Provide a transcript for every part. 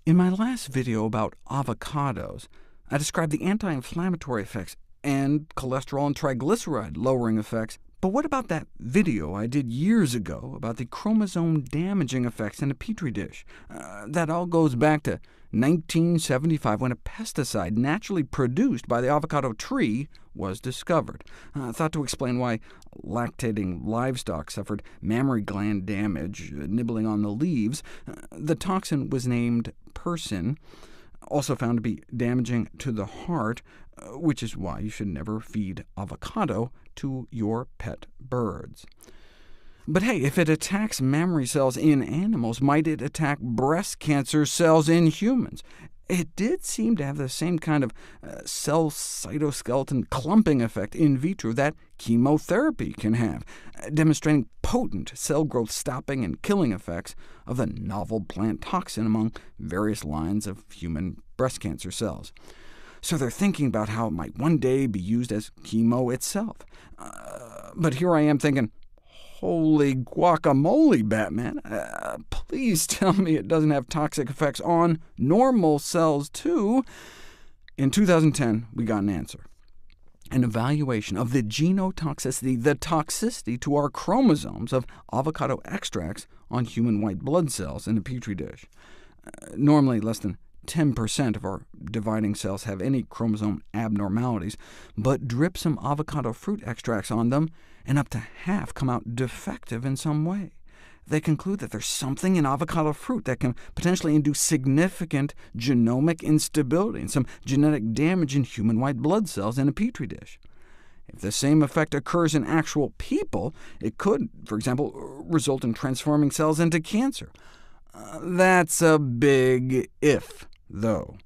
In my last video about avocados, I described the anti-inflammatory effects and cholesterol and triglyceride-lowering effects. But what about that video I did years ago about the chromosome-damaging effects in a Petri dish? That all goes back to 1975, when a pesticide naturally produced by the avocado tree was discovered, thought to explain why lactating livestock suffered mammary gland damage nibbling on the leaves. The toxin was named persin, also found to be damaging to the heart, which is why you should never feed avocado to your pet birds. But hey, if it attacks mammary cells in animals, might it attack breast cancer cells in humans? It did seem to have the same kind of cell cytoskeleton clumping effect in vitro that chemotherapy can have, demonstrating potent cell growth stopping and killing effects of the novel plant toxin among various lines of human breast cancer cells. So they're thinking about how it might one day be used as chemo itself. But here I am thinking, holy guacamole, Batman, please tell me it doesn't have toxic effects on normal cells too. In 2010, we got an answer. An evaluation of the genotoxicity, the toxicity to our chromosomes of avocado extracts on human white blood cells in a Petri dish. Normally, less than 10% of our dividing cells have any chromosome abnormalities, but drip some avocado fruit extracts on them, and up to half come out defective in some way. They conclude that there's something in avocado fruit that can potentially induce significant genomic instability and some genetic damage in human white blood cells in a Petri dish. If the same effect occurs in actual people, it could, for example, result in transforming cells into cancer. That's a big if, though.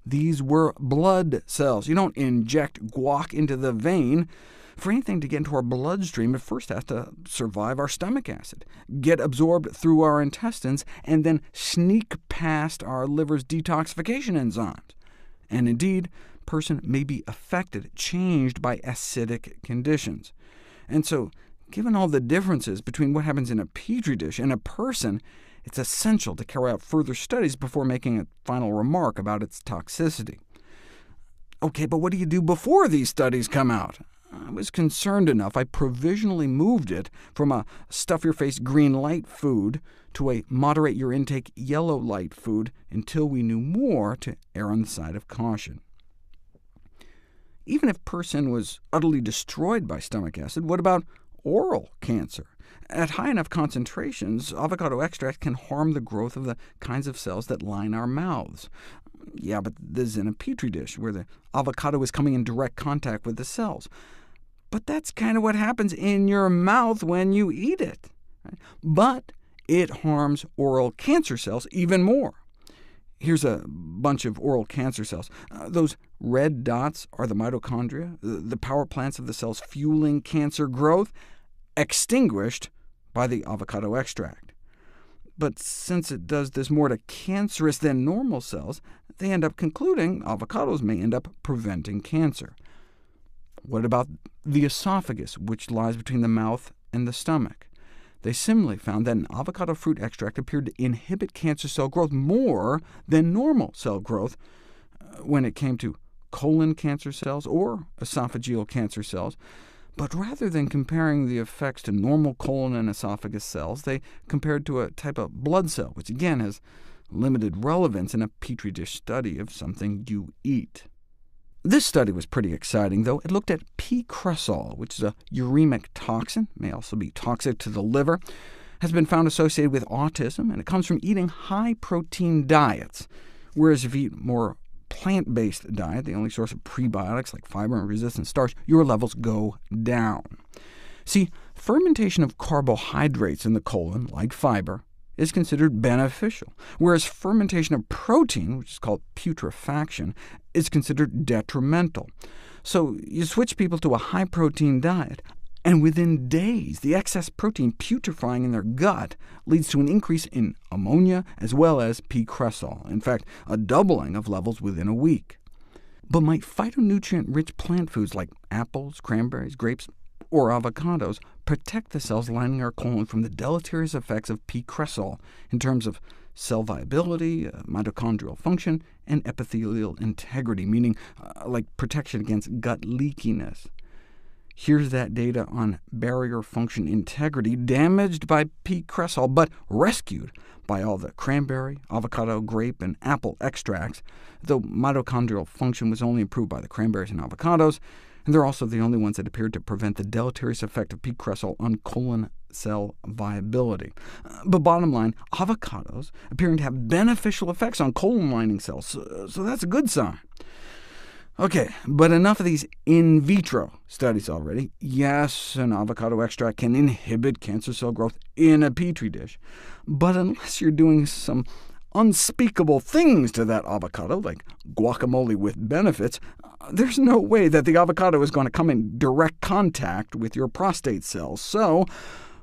These were blood cells. You don't inject guac into the vein. For anything to get into our bloodstream, it first has to survive our stomach acid, get absorbed through our intestines, and then sneak past our liver's detoxification enzymes. And indeed, a person may be affected, changed by acidic conditions. And so, given all the differences between what happens in a Petri dish and a person, it's essential to carry out further studies before making a final remark about its toxicity. OK, but what do you do before these studies come out? I was concerned enough I provisionally moved it from a stuff-your-face green light food to a moderate-your-intake yellow light food until we knew more, to err on the side of caution. Even if persin was utterly destroyed by stomach acid, what about oral cancer? At high enough concentrations, avocado extract can harm the growth of the kinds of cells that line our mouths. Yeah, but this is in a Petri dish, where the avocado is coming in direct contact with the cells. But that's kind of what happens in your mouth when you eat it. But it harms oral cancer cells even more. Here's a bunch of oral cancer cells. Those red dots are the mitochondria, the power plants of the cells fueling cancer growth, extinguished by the avocado extract. But since it does this more to cancerous than normal cells, they end up concluding avocados may end up preventing cancer. What about the esophagus, which lies between the mouth and the stomach? They similarly found that an avocado fruit extract appeared to inhibit cancer cell growth more than normal cell growth when it came to colon cancer cells or esophageal cancer cells. But rather than comparing the effects to normal colon and esophagus cells, they compared to a type of blood cell, which again has limited relevance in a Petri dish study of something you eat. This study was pretty exciting, though. It looked at P. cresol, which is a uremic toxin, may also be toxic to the liver, has been found associated with autism, and it comes from eating high-protein diets, whereas if you eat more plant-based diet, the only source of prebiotics like fiber and resistant starch, your levels go down. See, fermentation of carbohydrates in the colon, like fiber, is considered beneficial, whereas fermentation of protein, which is called putrefaction, is considered detrimental. So you switch people to a high-protein diet, and within days, the excess protein putrefying in their gut leads to an increase in ammonia as well as P. cresol, in fact, a doubling of levels within a week. But might phytonutrient-rich plant foods like apples, cranberries, grapes or avocados, protect the cells lining our colon from the deleterious effects of P-cresol in terms of cell viability, mitochondrial function, and epithelial integrity, meaning like protection against gut leakiness. Here's that data on barrier function integrity damaged by P-cresol, but rescued by all the cranberry, avocado, grape, and apple extracts, though mitochondrial function was only improved by the cranberries and avocados, and they're also the only ones that appeared to prevent the deleterious effect of P-cresol on colon cell viability. But bottom line, avocados appearing to have beneficial effects on colon lining cells, so that's a good sign. OK, but enough of these in vitro studies already. Yes, an avocado extract can inhibit cancer cell growth in a petri dish, but unless you're doing some unspeakable things to that avocado, like guacamole with benefits, there's no way that the avocado is going to come in direct contact with your prostate cells. So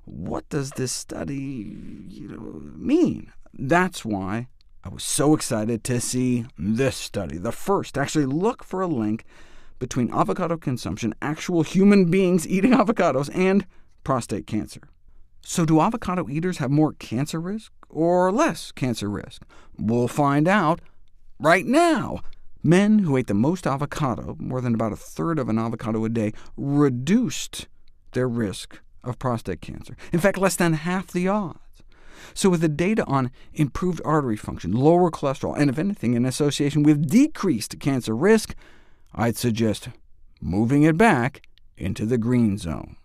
what does this study mean? That's why I was so excited to see this study, the first. Actually, look for a link between avocado consumption, actual human beings eating avocados, and prostate cancer. So do avocado eaters have more cancer risk or less cancer risk? We'll find out right now. Men who ate the most avocado, more than about a third of an avocado a day, reduced their risk of prostate cancer. In fact, less than half the odds. So with the data on improved artery function, lower cholesterol, and if anything in association with decreased cancer risk, I'd suggest moving it back into the green zone.